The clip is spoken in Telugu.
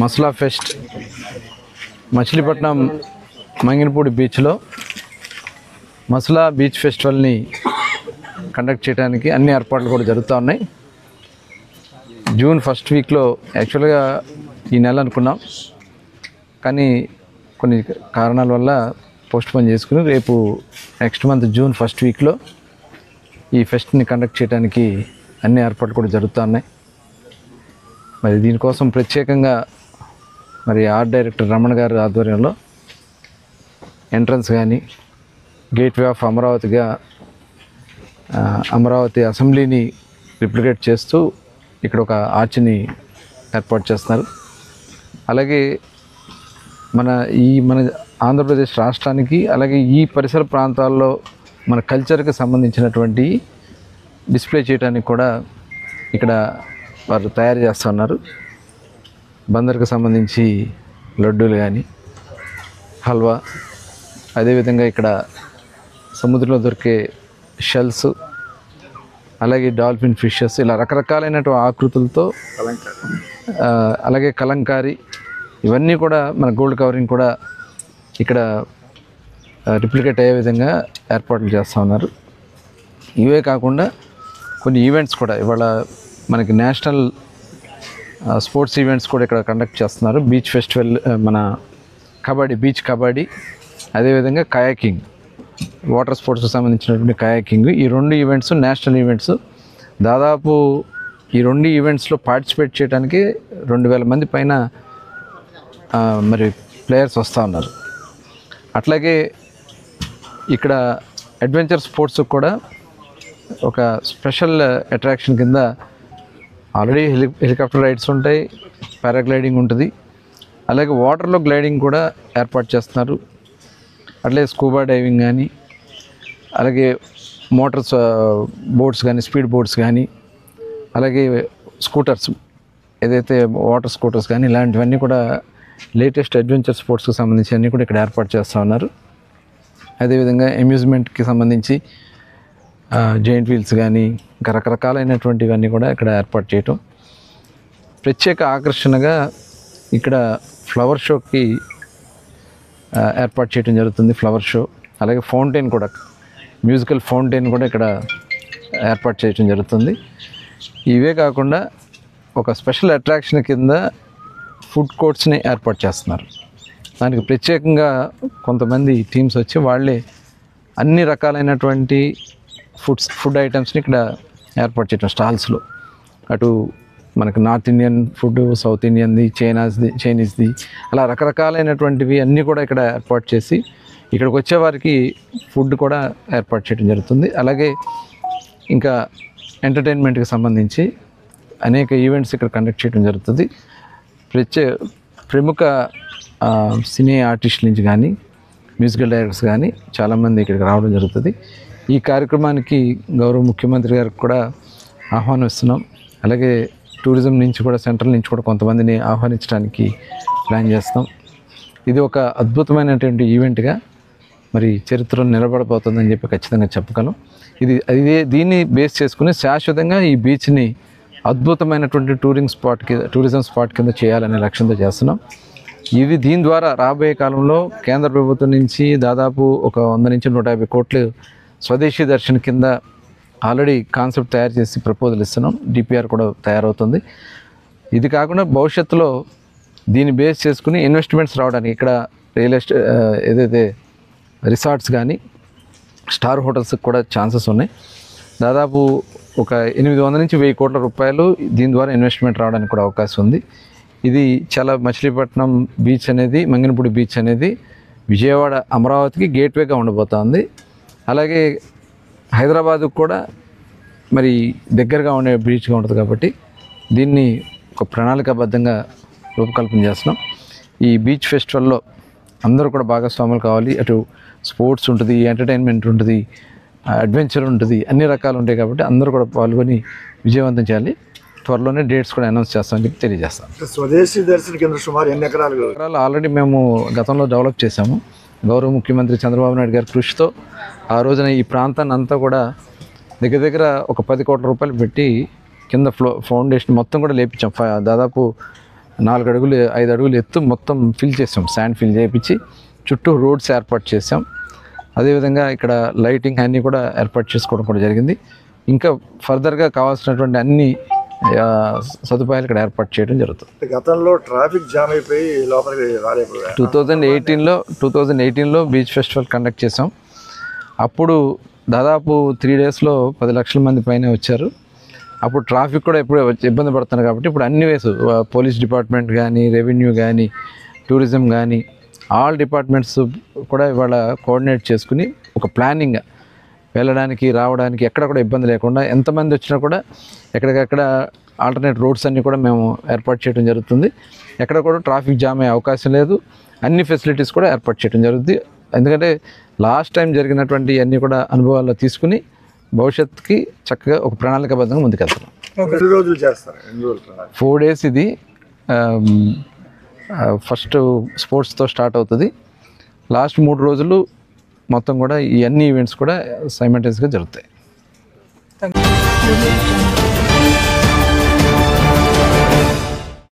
మసలా ఫెస్ట్ మచిలీపట్నం మంగినపూడి బీచ్లో మసలా బీచ్ ఫెస్టివల్ని కండక్ట్ చేయడానికి అన్ని ఏర్పాట్లు కూడా జరుగుతూ ఉన్నాయి. జూన్ ఫస్ట్ వీక్లో యాక్చువల్గా ఈ నెల అనుకున్నాం, కానీ కొన్ని కారణాల వల్ల పోస్ట్పోన్ చేసుకుని రేపు నెక్స్ట్ మంత్ జూన్ ఫస్ట్ వీక్లో ఈ ఫెస్ట్ని కండక్ట్ చేయడానికి అన్ని ఏర్పాట్లు కూడా జరుగుతూ ఉన్నాయి. మరి దీనికోసం ప్రత్యేకంగా మరి ఆర్ట్ డైరెక్టర్ రమణ గారి ఆధ్వర్యంలో ఎంట్రన్స్ కానీ గేట్వే ఆఫ్ అమరావతిగా అమరావతి అసెంబ్లీని రిప్లికేట్ చేస్తూ ఇక్కడ ఒక ఆర్చ్ని ఏర్పాటు చేస్తున్నారు. అలాగే మన ఆంధ్రప్రదేశ్ రాష్ట్రానికి అలాగే ఈ పరిసర ప్రాంతాల్లో మన కల్చర్కి సంబంధించినటువంటి డిస్ప్లే చేయడానికి కూడా ఇక్కడ వారు తయారు చేస్తున్నారు. బందర్కి సంబంధించి లడ్డూలు కానీ హల్వా, అదేవిధంగా ఇక్కడ సముద్రంలో దొరికే షెల్స్, అలాగే డాల్ఫిన్ ఫిషెస్, ఇలా రకరకాలైనటువంటి ఆకృతులతో, అలాగే కలంకారీ, ఇవన్నీ కూడా మన గోల్డ్ కవరింగ్ కూడా ఇక్కడ రిప్లికేట్ అయ్యే విధంగా ఏర్పాట్లు చేస్తూ ఉన్నారు. ఇవే కాకుండా కొన్ని ఈవెంట్స్ కూడా ఇవాళ మనకి నేషనల్ స్పోర్ట్స్ ఈవెంట్స్ కూడా ఇక్కడ కండక్ట్ చేస్తున్నారు. బీచ్ ఫెస్టివల్, మన బీచ్ కబడ్డీ, అదేవిధంగా కయాకింగ్, వాటర్ స్పోర్ట్స్కి సంబంధించినటువంటి కయాకింగ్, ఈ రెండు ఈవెంట్స్ నేషనల్ ఈవెంట్స్. దాదాపు ఈ రెండు ఈవెంట్స్లో పార్టిసిపేట్ చేయడానికి 2000 మంది పైన మరి ప్లేయర్స్ వస్తూ ఉన్నారు. అట్లాగే ఇక్కడ అడ్వెంచర్ స్పోర్ట్స్కి కూడా ఒక స్పెషల్ అట్రాక్షన్ కింద ఆల్రెడీ హెలికాప్టర్ రైడ్స్ ఉంటాయి, పారాగ్లైడింగ్ ఉంటుంది, అలాగే వాటర్లో గ్లైడింగ్ కూడా ఏర్పాటు చేస్తున్నారు. అట్లాగే స్కూబా డైవింగ్ కానీ, అలాగే మోటార్స్ బోట్స్ కానీ, స్పీడ్ బోట్స్ కానీ, అలాగే స్కూటర్స్, ఏదైతే వాటర్ స్కూటర్స్ కానీ, ఇలాంటివన్నీ కూడా లేటెస్ట్ అడ్వెంచర్ స్పోర్ట్స్కి సంబంధించి అన్నీ కూడా ఇక్కడ ఏర్పాటు చేస్తూ ఉన్నారు. అదేవిధంగా అమ్యూజ్మెంట్కి సంబంధించి జైంట్ వీల్స్ కానీ, ఇంకా రకరకాలైనటువంటివన్నీ కూడా ఇక్కడ ఏర్పాటు చేయటం. ప్రత్యేక ఆకర్షణగా ఇక్కడ ఫ్లవర్ షోకి ఏర్పాటు చేయడం జరుగుతుంది. ఫ్లవర్ షో, అలాగే ఫౌంటైన్ కూడా, మ్యూజికల్ ఫౌంటైన్ కూడా ఇక్కడ ఏర్పాటు చేయడం జరుగుతుంది. ఇవే కాకుండా ఒక స్పెషల్ అట్రాక్షన్ కింద ఫుడ్ కోర్ట్స్ని ఏర్పాటు చేస్తున్నారు. దానికి ప్రత్యేకంగా కొంతమంది టీమ్స్ వచ్చి వాళ్ళే అన్ని రకాలైనటువంటి ఫుడ్ ఐటమ్స్ని ఇక్కడ ఏర్పాటు చేయటం స్టాల్స్లో. అటు మనకు నార్త్ ఇండియన్ ఫుడ్, సౌత్ ఇండియన్ది, చైనీస్ది, అలా రకరకాలైనటువంటివి అన్నీ కూడా ఇక్కడ ఏర్పాటు చేసి ఇక్కడికి వచ్చేవారికి ఫుడ్ కూడా ఏర్పాటు చేయడం జరుగుతుంది. అలాగే ఇంకా ఎంటర్టైన్మెంట్కి సంబంధించి అనేక ఈవెంట్స్ ఇక్కడ కండక్ట్ చేయడం జరుగుతుంది. ప్రముఖ సినీ ఆర్టిస్టుల నుంచి కానీ, మ్యూజికల్ డైరెక్టర్స్ కానీ చాలామంది ఇక్కడికి రావడం జరుగుతుంది. ఈ కార్యక్రమానికి గౌరవ ముఖ్యమంత్రి గారికి కూడా ఆహ్వానిస్తున్నాం. అలాగే టూరిజం నుంచి కూడా, సెంట్రల్ నుంచి కూడా కొంతమందిని ఆహ్వానించడానికి ప్లాన్ చేస్తాం. ఇది ఒక అద్భుతమైనటువంటి ఈవెంట్గా మరి చరిత్రలో నిలబడబోతుందని చెప్పి ఖచ్చితంగా చెప్పగలం. దీన్ని బేస్ చేసుకుని శాశ్వతంగా ఈ బీచ్ని అద్భుతమైనటువంటి టూరిజం స్పాట్ కింద చేయాలనే లక్ష్యంతో చేస్తున్నాం. దీని ద్వారా రాబోయే కాలంలో కేంద్ర ప్రభుత్వం నుంచి దాదాపు ఒక 100 నుంచి 150 కోట్లు స్వదేశీ దర్శన్ కింద ఆల్రెడీ కాన్సెప్ట్ తయారు చేసి ప్రపోజల్ ఇస్తున్నాం. డిపిఆర్ కూడా తయారవుతుంది. ఇది కాకుండా భవిష్యత్తులో దీన్ని బేస్ చేసుకుని ఇన్వెస్ట్మెంట్స్ రావడానికి ఇక్కడ రియల్ ఎస్టేట్, ఏదైతే రిసార్ట్స్ కానీ, స్టార్ హోటల్స్కి కూడా ఛాన్సెస్ ఉన్నాయి. దాదాపు ఒక 800 నుంచి 1000 కోట్ల రూపాయలు దీని ద్వారా ఇన్వెస్ట్మెంట్ రావడానికి కూడా అవకాశం ఉంది. ఇది చాలా మచిలీపట్నం బీచ్ అనేది, మంగినపూడి బీచ్ అనేది విజయవాడ అమరావతికి గేట్వేగా ఉండబోతోంది. అలాగే హైదరాబాద్కు కూడా మరి దగ్గరగా ఉండే బీచ్గా ఉంటుంది కాబట్టి దీన్ని ఒక ప్రణాళికాబద్ధంగా రూపకల్పన చేస్తున్నాం. ఈ బీచ్ ఫెస్టివల్లో అందరూ కూడా భాగస్వాములు కావాలి. అటు స్పోర్ట్స్ ఉంటుంది, ఎంటర్టైన్మెంట్ ఉంటుంది, అడ్వెంచర్ ఉంటుంది, అన్ని రకాలు ఉంటాయి కాబట్టి అందరూ కూడా పాల్గొని విజయవంతం చేయాలి. త్వరలోనే డేట్స్ కూడా అనౌన్స్ చేస్తామని చెప్పి తెలియజేస్తాం. స్వదేశీ దర్శన కేంద్రం సుమారు ఎన్ని ఎకరాలు ఆల్రెడీ మేము గతంలో డెవలప్ చేశాము. గౌరవ ముఖ్యమంత్రి చంద్రబాబు నాయుడు గారి కృషితో ఆ రోజున ఈ ప్రాంతాన్ని అంతా కూడా దగ్గర ఒక 10 కోట్ల రూపాయలు పెట్టి కింద ఫౌండేషన్ మొత్తం కూడా లేపించాం. దాదాపు 4 అడుగులు 5 అడుగులు ఎత్తు మొత్తం ఫిల్ చేసాం, శాండ్ ఫిల్ చేయించి చుట్టూ రోడ్స్ ఏర్పాటు చేసాం. అదేవిధంగా ఇక్కడ లైటింగ్ అన్నీ కూడా ఏర్పాటు చేసుకోవడం కూడా జరిగింది. ఇంకా ఫర్దర్గా కావాల్సినటువంటి అన్ని సదుపాయాలు ఇక్కడ ఏర్పాటు చేయడం జరుగుతుంది. గతంలో ట్రాఫిక్ జామ్ అయిపోయి లోపలికి రాలేకపోయారు. 2018లో బీచ్ ఫెస్టివల్ కండక్ట్ చేసాం. అప్పుడు దాదాపు 3 డేస్లో 10 లక్షల మంది పైన వచ్చారు. అప్పుడు ట్రాఫిక్ కూడా ఎప్పుడు ఇబ్బంది పడుతున్నారు కాబట్టి ఇప్పుడు అన్ని వేసు పోలీస్ డిపార్ట్మెంట్ కానీ, రెవెన్యూ కానీ, టూరిజం కానీ ఆల్ డిపార్ట్మెంట్స్ కూడా ఇవాళ కోఆర్డినేట్ చేసుకుని ఒక ప్లానింగ్ వెళ్ళడానికి రావడానికి ఎక్కడ కూడా ఇబ్బంది లేకుండా ఎంతమంది వచ్చినా కూడా ఎక్కడికక్కడ ఆల్టర్నేట్ రోడ్స్ అన్నీ కూడా మేము ఏర్పాటు చేయడం జరుగుతుంది. ఎక్కడ కూడా ట్రాఫిక్ జామ్ అయ్యే అవకాశం లేదు. అన్ని ఫెసిలిటీస్ కూడా ఏర్పాటు చేయడం జరుగుతుంది. ఎందుకంటే లాస్ట్ టైం జరిగినటువంటి అన్నీ కూడా అనుభవాల్లో తీసుకుని భవిష్యత్తుకి చక్కగా ఒక ప్రణాళికాబద్ధంగా ముందుకెళ్తున్నాం. 4 డేస్ ఇది. ఫస్ట్ స్పోర్ట్స్తో స్టార్ట్ అవుతుంది. లాస్ట్ 3 రోజులు మొత్తం కూడా ఈ అన్ని ఈవెంట్స్ కూడా సైమల్టేనియస్గా జరుగుతాయి.